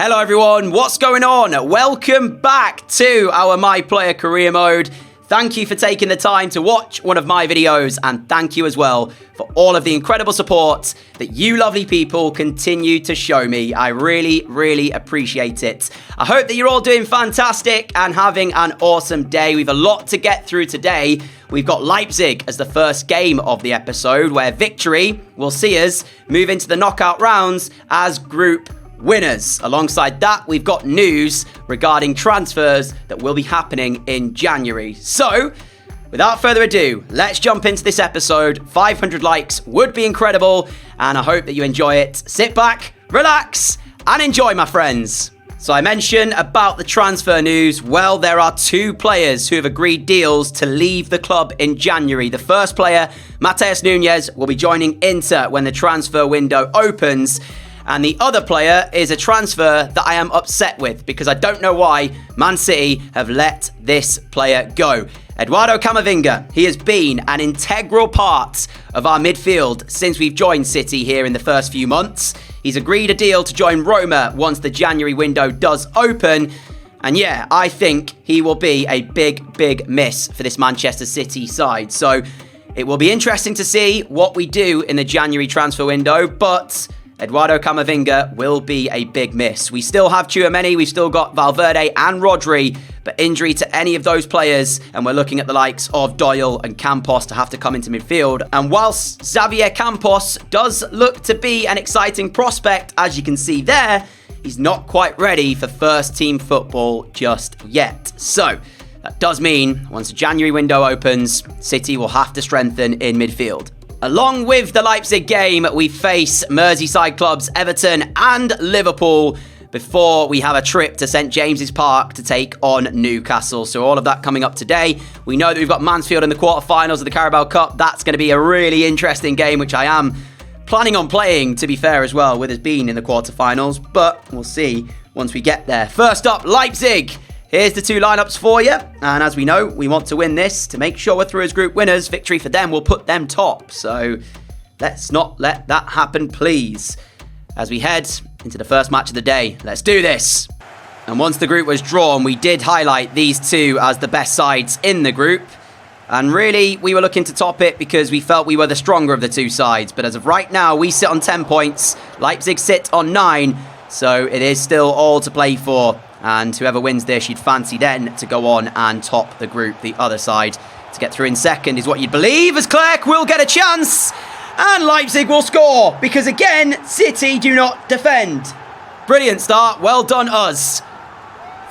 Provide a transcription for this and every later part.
Hello everyone, what's going on? Welcome back to our My Player Career Mode. Thank you for taking the time to watch one of my videos, and thank you as well for all of the incredible support that you lovely people continue to show me. I really appreciate it. I hope that you're all doing fantastic and having an awesome day. We've a lot to get through today. We've got Leipzig as the first game of the episode, where victory will see us move into the knockout rounds as group winners. Alongside that, we've got news regarding transfers that will be happening in January. So, without further ado, let's jump into this episode. 500 likes would be incredible, and I hope that you enjoy it. Sit back, relax, and enjoy, my friends. So I mentioned about the transfer news. Well, there are two players who have agreed deals to leave the club in January. The first player, Matheus Nunes, will be joining Inter when the transfer window opens. And the other player is a transfer that I am upset with because I don't know why Man City have let this player go. Eduardo Camavinga, he has been an integral part of our midfield since we've joined City here in the first few months. He's agreed a deal to join Roma once the January window does open. And yeah, I think he will be a big miss for this Manchester City side. So it will be interesting to see what we do in the January transfer window, but Eduardo Camavinga will be a big miss. We still have Tchouaméni, we've still got Valverde and Rodri, but injury to any of those players, and we're looking at the likes of Doyle and Campos to have to come into midfield. And whilst Xavier Campos does look to be an exciting prospect, as you can see there, he's not quite ready for first team football just yet. So that does mean once the January window opens, City will have to strengthen in midfield. Along with the Leipzig game, we face Merseyside clubs Everton and Liverpool before we have a trip to St James's Park to take on Newcastle. So all of that coming up today. We know that we've got Mansfield in the quarterfinals of the Carabao Cup. That's going to be a really interesting game, which I am planning on playing, to be fair as well, with us being in the quarterfinals. But we'll see once we get there. First up, Leipzig. Here's the two lineups for you, and as we know, we want to win this to make sure we're through as group winners. Victory for them will put them top, so let's not let that happen, please. As we head into the first match of the day, let's do this. And once the group was drawn, we did highlight these two as the best sides in the group, and really, we were looking to top it because we felt we were the stronger of the two sides, but as of right now, we sit on 10 points, Leipzig sit on 9, so it is still all to play for. And whoever wins this, you'd fancy then to go on and top the group. The other side to get through in second is what you'd believe, as Clerc will get a chance. And Leipzig will score, because again, City do not defend. Brilliant start. Well done, us.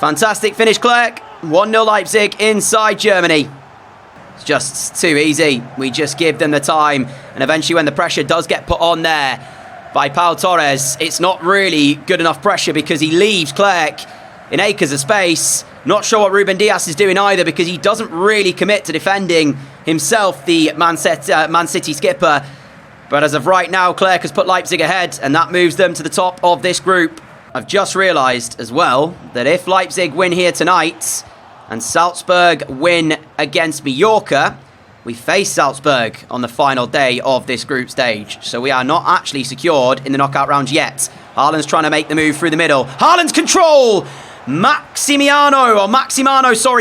Fantastic finish, Clerc. 1-0 Leipzig inside Germany. It's just too easy. We just give them the time. And eventually when the pressure does get put on there by Pau Torres, it's not really good enough pressure because he leaves Clerc in acres of space. Not sure what Ruben Dias is doing either, because he doesn't really commit to defending himself, the Man City skipper. But as of right now, Clerc has put Leipzig ahead, and that moves them to the top of this group. I've just realised as well that if Leipzig win here tonight and Salzburg win against Mallorca, we face Salzburg on the final day of this group stage. So we are not actually secured in the knockout rounds yet. Haaland's trying to make the move through the middle. Haaland's control! Maximano,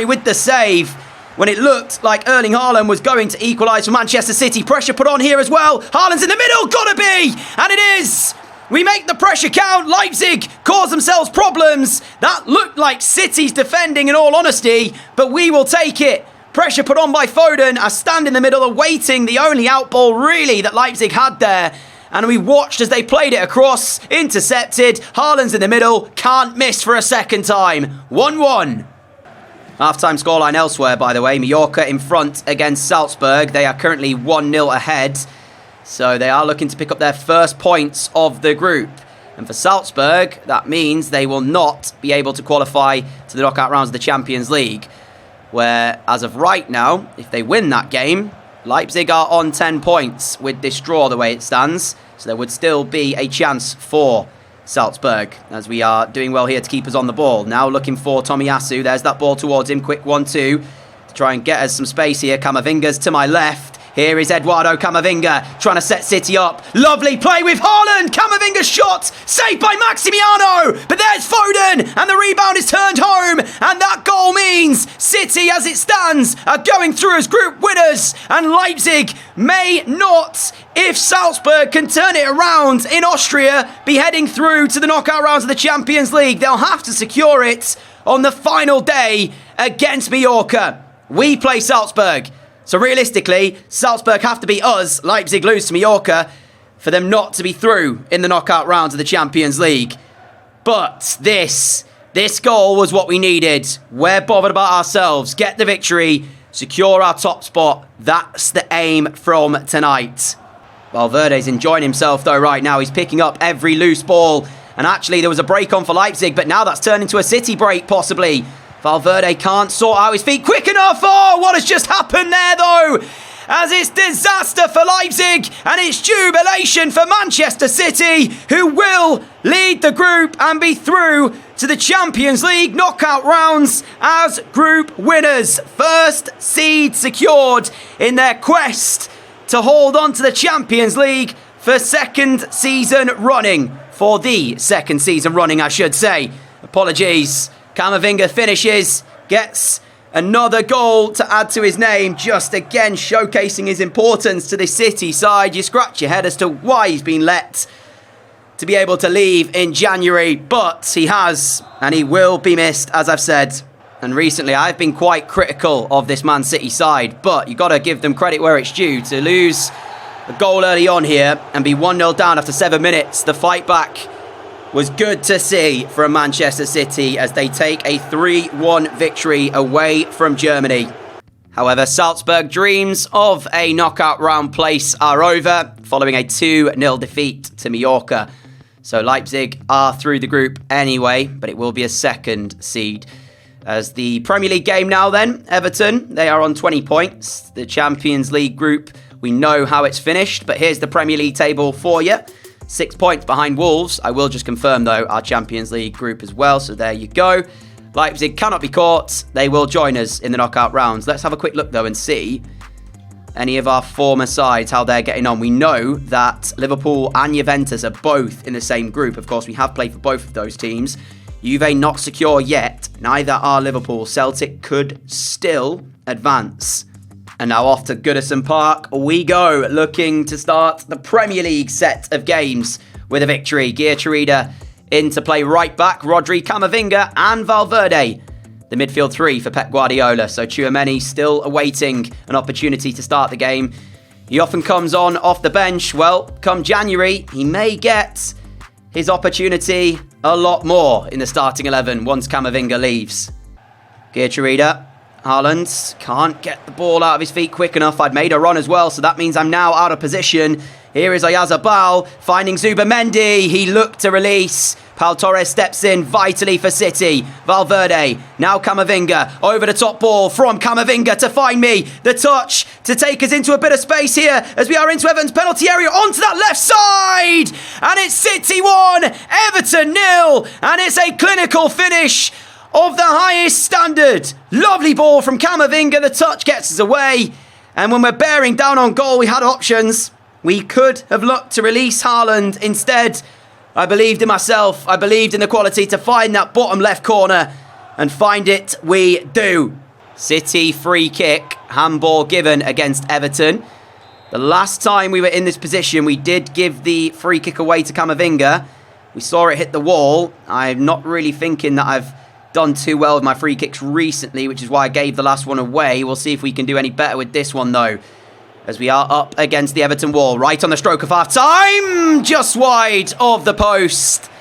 with the save. When it looked like Erling Haaland was going to equalise for Manchester City. Pressure put on here as well. Haaland's in the middle, gotta be! And it is! We make the pressure count. Leipzig cause themselves problems. That looked like City's defending, in all honesty, but we will take it. Pressure put on by Foden. I stand in the middle awaiting the only outball really that Leipzig had there. And we watched as they played it across, intercepted, Haaland's in the middle, can't miss for a second time. 1-1. Half-time scoreline elsewhere, by the way. Mallorca in front against Salzburg. They are currently 1-0 ahead. So they are looking to pick up their first points of the group. And for Salzburg, that means they will not be able to qualify to the knockout rounds of the Champions League. Where, as of right now, if they win that game, Leipzig are on 10 points with this draw the way it stands. So there would still be a chance for Salzburg, as we are doing well here to keep us on the ball. Now looking for Tomiyasu. There's that ball towards him. Quick 1-2 to try and get us some space here. Camavinga's to my left. Here is Eduardo Camavinga trying to set City up. Lovely play with Haaland. Camavinga's shot saved by Maximiano. But there's Foden. as it stands, are going through as group winners, and Leipzig may not, if Salzburg can turn it around in Austria, be heading through to the knockout rounds of the Champions League. They'll have to secure it on the final day against Mallorca. We play Salzburg. So realistically, Salzburg have to beat us, Leipzig lose to Mallorca, for them not to be through in the knockout rounds of the Champions League. But this goal was what we needed. We're bothered about ourselves. Get the victory, secure our top spot. That's the aim from tonight. Valverde's enjoying himself though right now. He's picking up every loose ball. And actually there was a break on for Leipzig, but now that's turned into a City break possibly. Valverde can't sort out his feet quick enough. Oh, what has just happened there though? As it's disaster for Leipzig and it's jubilation for Manchester City, who will lead the group and be through to the Champions League knockout rounds as group winners. First seed secured in their quest to hold on to the Champions League for second season running. For the second season running, I should say. Apologies. Camavinga finishes, gets another goal to add to his name, just again showcasing his importance to this City side. You scratch your head as to why he's been let to be able to leave in January, but he has, and he will be missed, as I've said. And recently I've been quite critical of this Man City side, but you've got to give them credit where it's due. To lose a goal early on here and be 1-0 down after 7 minutes, the fight back was good to see from Manchester City as they take a 3-1 victory away from Germany. However, Salzburg dreams of a knockout round place are over following a 2-0 defeat to Mallorca. So Leipzig are through the group anyway, but it will be a second seed. As the Premier League game now then, Everton, they are on 20 points. The Champions League group, we know how it's finished, but here's the Premier League table for you. 6 points behind Wolves. I will just confirm, though, our Champions League group as well. So there you go. Leipzig cannot be caught. They will join us in the knockout rounds. Let's have a quick look, though, and see any of our former sides, how they're getting on. We know that Liverpool and Juventus are both in the same group. Of course, we have played for both of those teams. Juve not secure yet. Neither are Liverpool. Celtic could still advance. And now off to Goodison Park we go, looking to start the Premier League set of games with a victory. Geertruida in to play right back, Rodri, Camavinga and Valverde. The midfield three for Pep Guardiola, so Tchouaméni still awaiting an opportunity to start the game. He often comes on off the bench. Well, come January, he may get his opportunity a lot more in the starting 11 once Camavinga leaves. Geertruida. Haaland can't get the ball out of his feet quick enough. I'd made a run as well, so that means I'm now out of position. Here is Oyarzabal finding Zubamendi. He looked to release. Pau Torres steps in vitally for City. Valverde, now Camavinga. Over the top ball from Camavinga to find me. The touch to take us into a bit of space here as we are into Everton's penalty area. Onto that left side. And it's City 1, Everton 0. And it's a clinical finish of the highest standard. Lovely ball from Camavinga. The touch gets us away. And when we're bearing down on goal, we had options. We could have looked to release Haaland. Instead, I believed in myself. I believed in the quality to find that bottom left corner. And find it we do. City free kick. Handball given against Everton. The last time we were in this position, we did give the free kick away to Camavinga. We saw it hit the wall. I'm not really thinking that I've done too well with my free kicks recently, which is why I gave the last one away. We'll see if we can do any better with this one, though, as we are up against the Everton wall, right on the stroke of half-time, just wide of the post.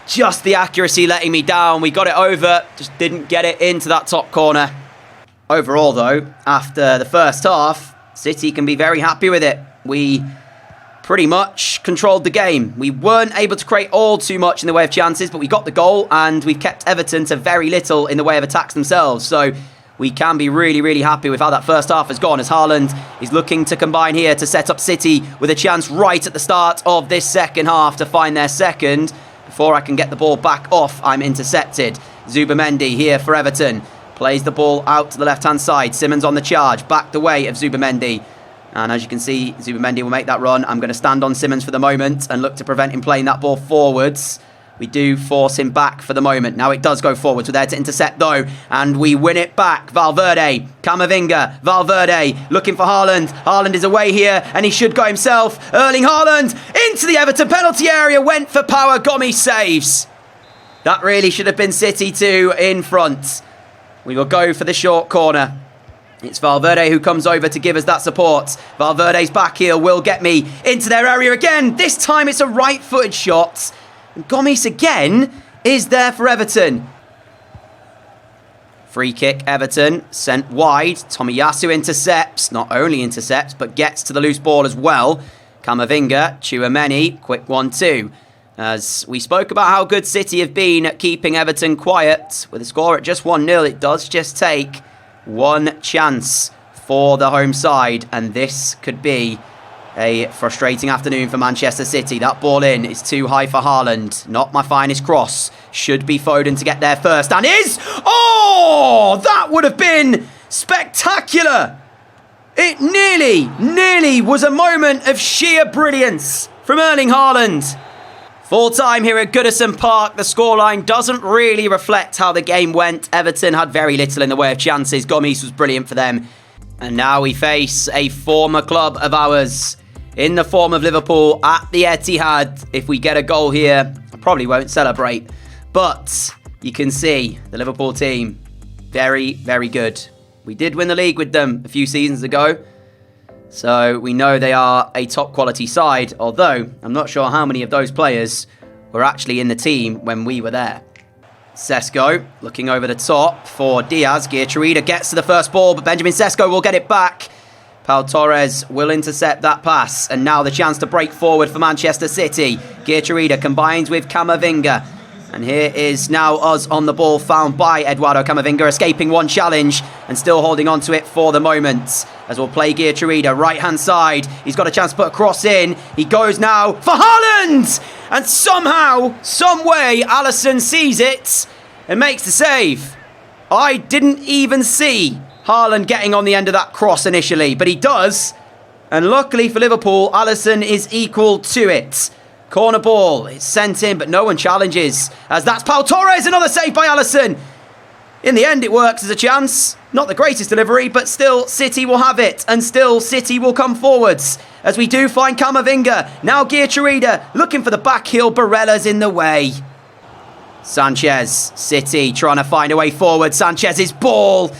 Just the accuracy letting me down. We got it over, just didn't get it into that top corner. Overall, though, after the first half, City can be very happy with it. We pretty much controlled the game. We weren't able to create all too much in the way of chances, but we got the goal and we've kept Everton to very little in the way of attacks themselves. So we can be really, really happy with how that first half has gone, as Haaland is looking to combine here to set up City with a chance right at the start of this second half to find their second. Before I can get the ball back off, I'm intercepted. Zubamendi here for Everton. Plays the ball out to the left-hand side. Simmons on the charge, back the way of Zubamendi. And as you can see, Zubamendi will make that run. I'm going to stand on Simmons for the moment and look to prevent him playing that ball forwards. We do force him back for the moment. Now it does go forwards. We're there to intercept though. And we win it back. Valverde, Camavinga, Valverde looking for Haaland. Haaland is away here and he should go himself. Erling Haaland into the Everton penalty area. Went for power. Gomes saves. That really should have been City 2 in front. We will go for the short corner. It's Valverde who comes over to give us that support. Valverde's back heel will get me into their area again. This time it's a right-footed shot. And Gomes again is there for Everton. Free kick, Everton, sent wide. Tomiyasu intercepts, not only intercepts, but gets to the loose ball as well. Camavinga, Tchouaméni, quick 1-2. As we spoke about how good City have been at keeping Everton quiet. With a score at just 1-0, it does just take one chance for the home side. And this could be a frustrating afternoon for Manchester City. That ball in is too high for Haaland. Not my finest cross. Should be Foden to get there first. And is! Oh! That would have been spectacular! It nearly was a moment of sheer brilliance from Erling Haaland. Full time here at Goodison Park. The scoreline doesn't really reflect how the game went. Everton had very little in the way of chances. Gomes was brilliant for them. And now we face a former club of ours in the form of Liverpool at the Etihad. If we get a goal here, I probably won't celebrate. But you can see the Liverpool team, very, very good. We did win the league with them a few seasons ago. So we know they are a top quality side. Although I'm not sure how many of those players were actually in the team when we were there. Sesko looking over the top for Diaz. Geertruida gets to the first ball, but Benjamin Sesko will get it back. Pau Torres will intercept that pass. And now the chance to break forward for Manchester City. Geertruida combines with Camavinga. And here is now us on the ball, found by Eduardo Camavinga, escaping one challenge and still holding on to it for the moment. As we'll play Geertruida, right-hand side. He's got a chance to put a cross in. He goes now for Haaland! And somehow, some way, Alisson sees it and makes the save. I didn't even see Haaland getting on the end of that cross initially, but he does. And luckily for Liverpool, Alisson is equal to it. Corner ball, it's sent in, but no one challenges. As that's Pau Torres, another save by Alisson. In the end, it works as a chance. Not the greatest delivery, but still City will have it. And still City will come forwards. As we do find Camavinga. Now Geertruida looking for the back heel. Barella's in the way. Sanchez, City trying to find a way forward. Sanchez's ball.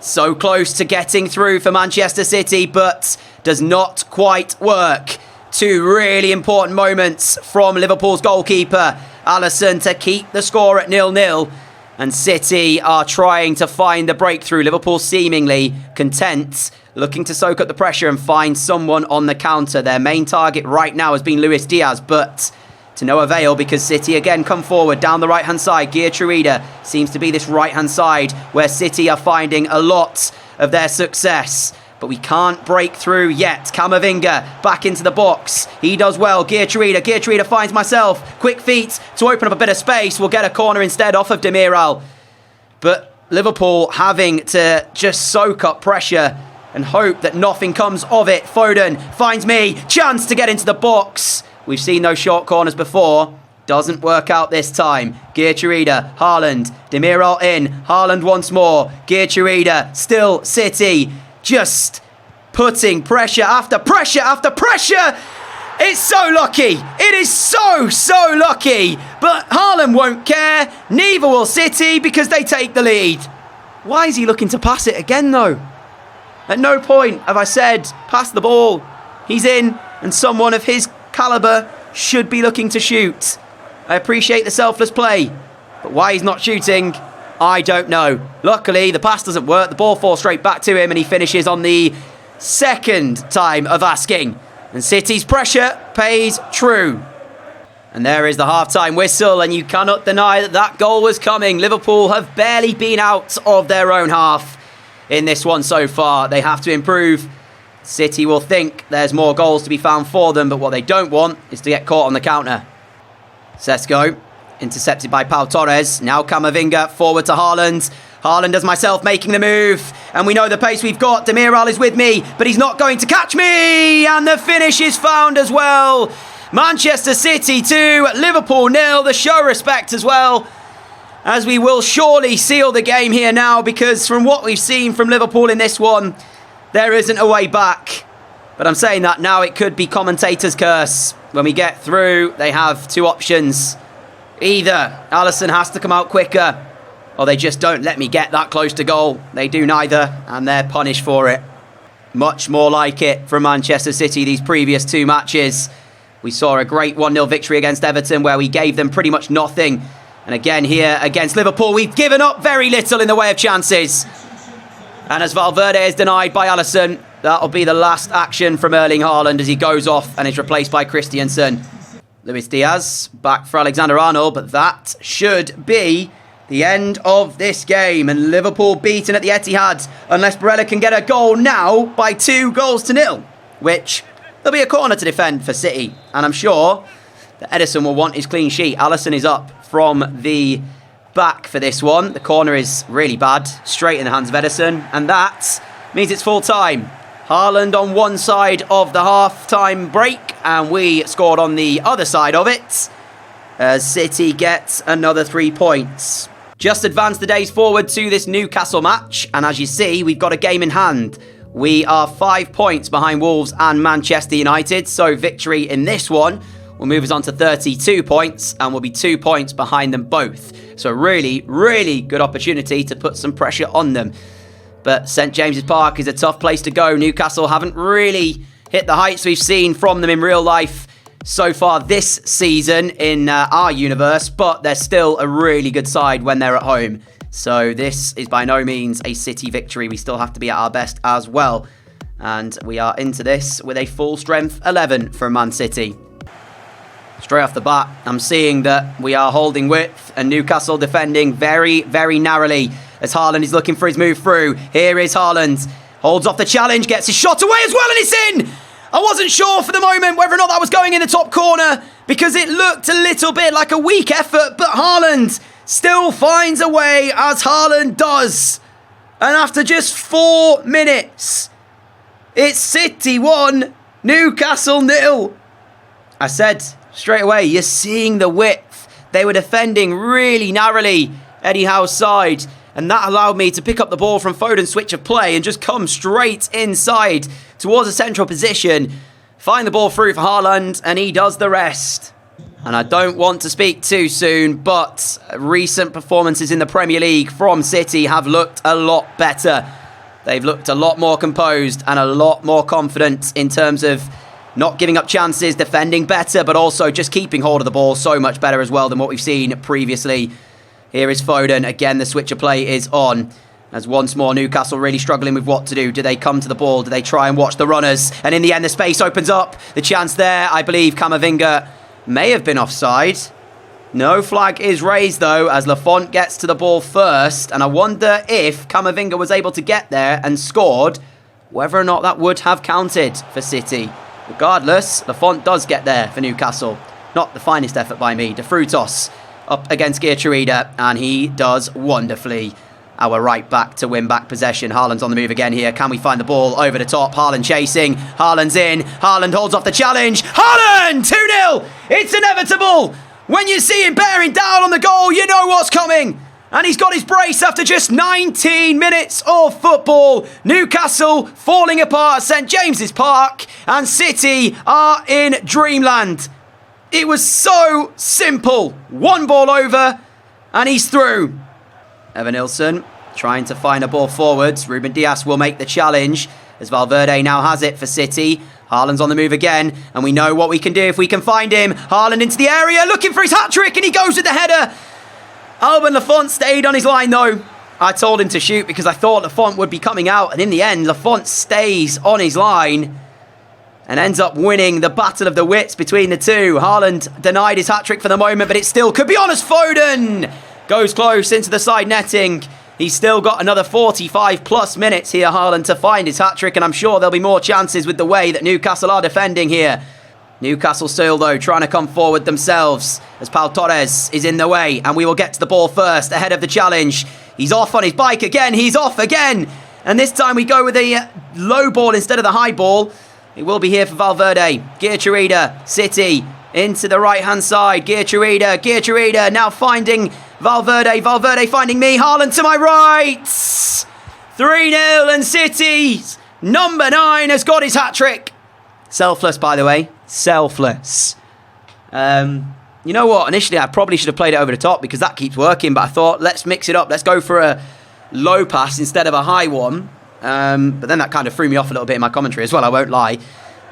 So close to getting through for Manchester City, but does not quite work. Two really important moments from Liverpool's goalkeeper, Alisson, to keep the score at 0-0. And City are trying to find the breakthrough. Liverpool seemingly content, looking to soak up the pressure and find someone on the counter. Their main target right now has been Luis Diaz, but to no avail because City again come forward down the right-hand side. Geertruida seems to be this right-hand side where City are finding a lot of their success. But we can't break through yet. Camavinga back into the box. He does well. Geertruida. Geertruida finds myself. Quick feet to open up a bit of space. We'll get a corner instead off of Demiral. But Liverpool having to just soak up pressure and hope that nothing comes of it. Foden finds me. Chance to get into the box. We've seen those short corners before. Doesn't work out this time. Geertruida, Haaland, Demiral in. Haaland once more. Geertruida, still City. Just putting pressure after pressure after pressure. It's so lucky. It is so lucky. But Haaland won't care. Neither will City because they take the lead. Why is he looking to pass it again though? At no point have I said pass the ball. He's in and someone of his calibre should be looking to shoot. I appreciate the selfless play. But why he's not shooting, I don't know. Luckily, the pass doesn't work. The ball falls straight back to him and he finishes on the second time of asking. And City's pressure pays true. And there is the half-time whistle, and you cannot deny that that goal was coming. Liverpool have barely been out of their own half in this one so far. They have to improve. City will think there's more goals to be found for them, but what they don't want is to get caught on the counter. Sesko. Intercepted by Pau Torres. Now Camavinga forward to Haaland. Haaland as myself making the move. And we know the pace we've got. Demiral is with me, but he's not going to catch me. And the finish is found as well Manchester City 2, Liverpool 0. The show respect as well, as we will surely seal the game here now, because from what we've seen from Liverpool in this one, there isn't a way back. But I'm saying that now, it could be commentator's curse. When we get through, they have two options. Either Alisson has to come out quicker, or they just don't let me get that close to goal. They do neither, and they're punished for it. Much more like it from Manchester City these previous two matches. We saw a great 1-0 victory against Everton, where we gave them pretty much nothing. And again here against Liverpool, we've given up very little in the way of chances. And as Valverde is denied by Alisson, that'll be the last action from Erling Haaland as he goes off and is replaced by Christensen. Luis Diaz back for Alexander-Arnold, but that should be the end of this game. And Liverpool beaten at the Etihad, unless Barella can get a goal now, by 2-0, which there'll be a corner to defend for City. And I'm sure that Ederson will want his clean sheet. Alisson is up from the back for this one. The corner is really bad, straight in the hands of Ederson, and that means it's full time. Haaland on one side of the half-time break, and we scored on the other side of it, as City gets another 3 points. Just advanced the days forward to this Newcastle match, and as you see, we've got a game in hand. We are 5 points behind Wolves and Manchester United, so victory in this one will move us on to 32 points, and we'll be 2 points behind them both. So really, really good opportunity to put some pressure on them. But St James's Park is a tough place to go. Newcastle haven't really hit the heights we've seen from them in real life so far this season in our universe, but they're still a really good side when they're at home. So this is by no means a City victory. We still have to be at our best as well. And we are into this with a full strength 11 from Man City. Straight off the bat, I'm seeing that we are holding width and Newcastle defending very, very narrowly as Haaland is looking for his move through. Here is Haaland. Holds off the challenge, gets his shot away as well, and it's in! I wasn't sure for the moment whether or not that was going in the top corner, because it looked a little bit like a weak effort, but Haaland still finds a way, as Haaland does. And after just 4 minutes, it's City 1, Newcastle 0. I said straight away, you're seeing the width. They were defending really narrowly Eddie Howe's side, and that allowed me to pick up the ball from Foden's switch of play and just come straight inside towards a central position, find the ball through for Haaland, and he does the rest. And I don't want to speak too soon, but recent performances in the Premier League from City have looked a lot better. They've looked a lot more composed and a lot more confident in terms of not giving up chances, defending better, but also just keeping hold of the ball so much better as well than what we've seen previously. Here is Foden. Again, the switch of play is on. As once more, Newcastle really struggling with what to do. Do they come to the ball? Do they try and watch the runners? And in the end, the space opens up. The chance there, I believe Camavinga may have been offside. No flag is raised, though, as Lafont gets to the ball first. And I wonder if Camavinga was able to get there and scored, whether or not that would have counted for City. Regardless, Lafont does get there for Newcastle. Not the finest effort by me. De Frutos up against Geertruida, and he does wonderfully. Our right back to win back possession. Haaland's on the move again here. Can we find the ball over the top? Haaland chasing. Haaland's in. Haaland holds off the challenge. Haaland! 2-0! It's inevitable! When you see him bearing down on the goal, you know what's coming. And he's got his brace after just 19 minutes of football. Newcastle falling apart at St James's Park, and City are in dreamland. It was so simple. One ball over, and he's through. Evanilson trying to find a ball forwards. Ruben Dias will make the challenge as Valverde now has it for City. Haaland's on the move again, and we know what we can do if we can find him. Haaland into the area, looking for his hat-trick, and he goes with the header. Alban Lafont stayed on his line, though. I told him to shoot because I thought Lafont would be coming out, and in the end, Lafont stays on his line and ends up winning the battle of the wits between the two. Haaland denied his hat-trick for the moment, but it still could be on as Foden goes close into the side netting. He's still got another 45 plus minutes here, Haaland, to find his hat-trick, and I'm sure there'll be more chances with the way that Newcastle are defending here. Newcastle still, though, trying to come forward themselves as Pau Torres is in the way, and we will get to the ball first ahead of the challenge. He's off on his bike again. He's off again. And this time we go with a low ball instead of the high ball. It will be here for Valverde. Geertruida, City. into the right-hand side. Geertruida now finding Valverde. Valverde finding me. Haaland to my right. 3-0 and City's number 9 has got his hat-trick. Selfless, by the way. Selfless. You know what? Initially, I probably should have played it over the top because that keeps working. But I thought, let's mix it up. Let's go for a low pass instead of a high one. But then that kind of threw me off a little bit in my commentary as well, I won't lie.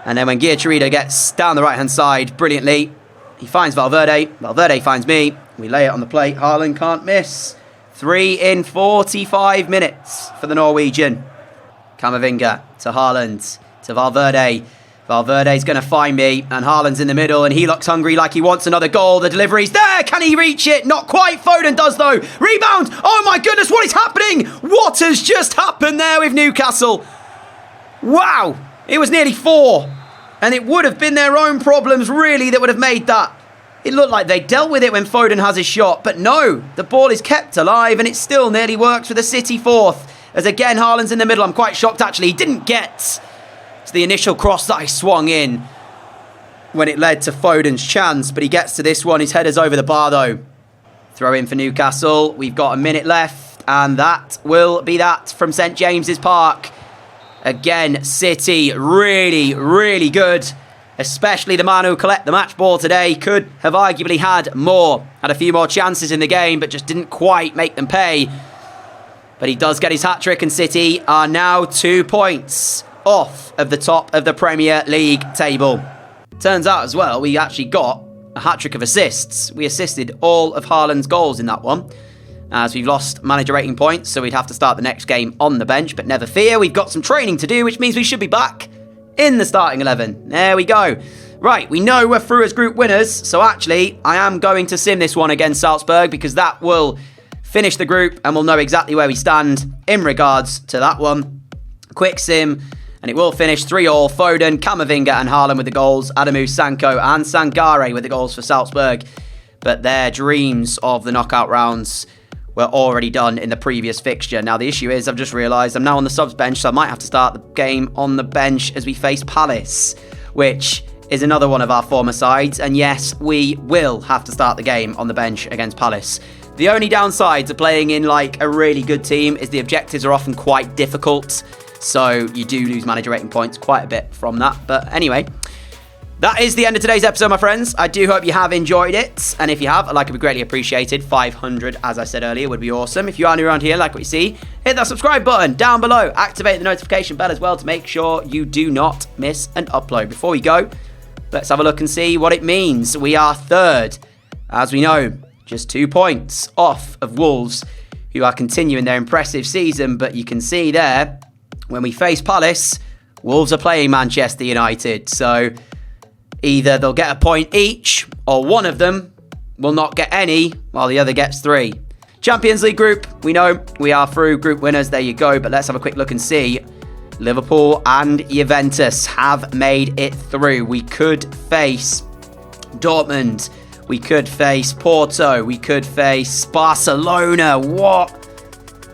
And then when Geertruida gets down the right-hand side brilliantly, he finds Valverde. Valverde finds me. We lay it on the plate. Haaland can't miss. 3 in 45 minutes for the Norwegian. Camavinga to Haaland to Valverde. Valverde's going to find me, and Haaland's in the middle, and he looks hungry like he wants another goal. The delivery's there. Can he reach it? Not quite. Foden does, though. Rebound. Oh, my goodness. What is happening? What has just happened there with Newcastle? Wow. It was nearly 4. And it would have been their own problems, really, that would have made that. It looked like they dealt with it when Foden has his shot. But no, the ball is kept alive, and it still nearly works for the City 4th. As again, Haaland's in the middle. I'm quite shocked, actually. He didn't get to the initial cross that I swung in when it led to Foden's chance. But he gets to this one. His header's over the bar, though. Throw in for Newcastle. We've got a minute left. And that will be that from St James's Park. Again, City really, really good. Especially the man who collect the match ball today. Could have arguably had more. Had a few more chances in the game, but just didn't quite make them pay. But he does get his hat-trick, and City are now 2 points off of the top of the Premier League table. Turns out as well, we actually got a hat-trick of assists. We assisted all of Haaland's goals in that one, as we've lost manager rating points, so we'd have to start the next game on the bench. But never fear, we've got some training to do, which means we should be back in the starting 11. There we go. Right, we know we're through as group winners, so actually, I am going to sim this one against Salzburg, because that will finish the group, and we'll know exactly where we stand in regards to that one. Quick sim, and it will finish 3-3. Foden, Camavinga and Haaland with the goals. Adamu, Sanko and Sangare with the goals for Salzburg. But their dreams of the knockout rounds were already done in the previous fixture. Now, the issue is, I've just realised I'm now on the subs bench, so I might have to start the game on the bench as we face Palace, which is another one of our former sides. And yes, we will have to start the game on the bench against Palace. The only downside to playing in like a really good team is the objectives are often quite difficult. So you do lose manager rating points quite a bit from that. But anyway, that is the end of today's episode, my friends. I do hope you have enjoyed it. And if you have, a like would be greatly appreciated. 500, as I said earlier, would be awesome. If you are new around here, like what you see, hit that subscribe button down below. Activate the notification bell as well to make sure you do not miss an upload. Before we go, let's have a look and see what it means. We are 3rd, as we know, just 2 points off of Wolves, who are continuing their impressive season. But you can see there, when we face Palace, Wolves are playing Manchester United. So either they'll get a point each, or one of them will not get any, while the other gets 3. Champions League group, we know we are through group winners. There you go. But let's have a quick look and see. Liverpool and Juventus have made it through. We could face Dortmund. We could face Porto. We could face Barcelona. What?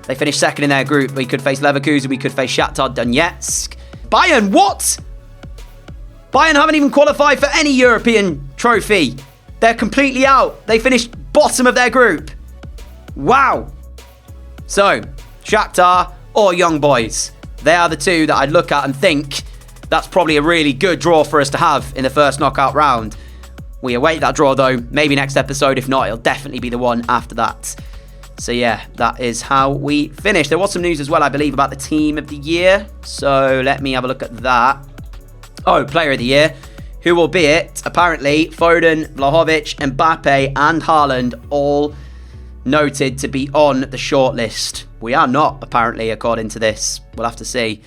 They finished 2nd in their group. We could face Leverkusen. We could face Shakhtar Donetsk. Bayern, what? Bayern haven't even qualified for any European trophy. They're completely out. They finished bottom of their group. Wow. So, Shakhtar or Young Boys. They are the two that I'd look at and think that's probably a really good draw for us to have in the first knockout round. We await that draw, though. Maybe next episode. If not, it'll definitely be the one after that. So, yeah, that is how we finish. There was some news as well, I believe, about the team of the year. So, let me have a look at that. Oh, player of the year. Who will be it? Apparently, Foden, Vlahovic, Mbappe and Haaland all noted to be on the shortlist. We are not, apparently, according to this. We'll have to see.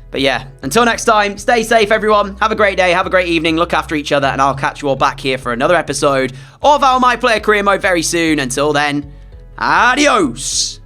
But yeah, until next time, stay safe, everyone. Have a great day, have a great evening, look after each other, and I'll catch you all back here for another episode of our My Player Career Mode very soon. Until then, adios!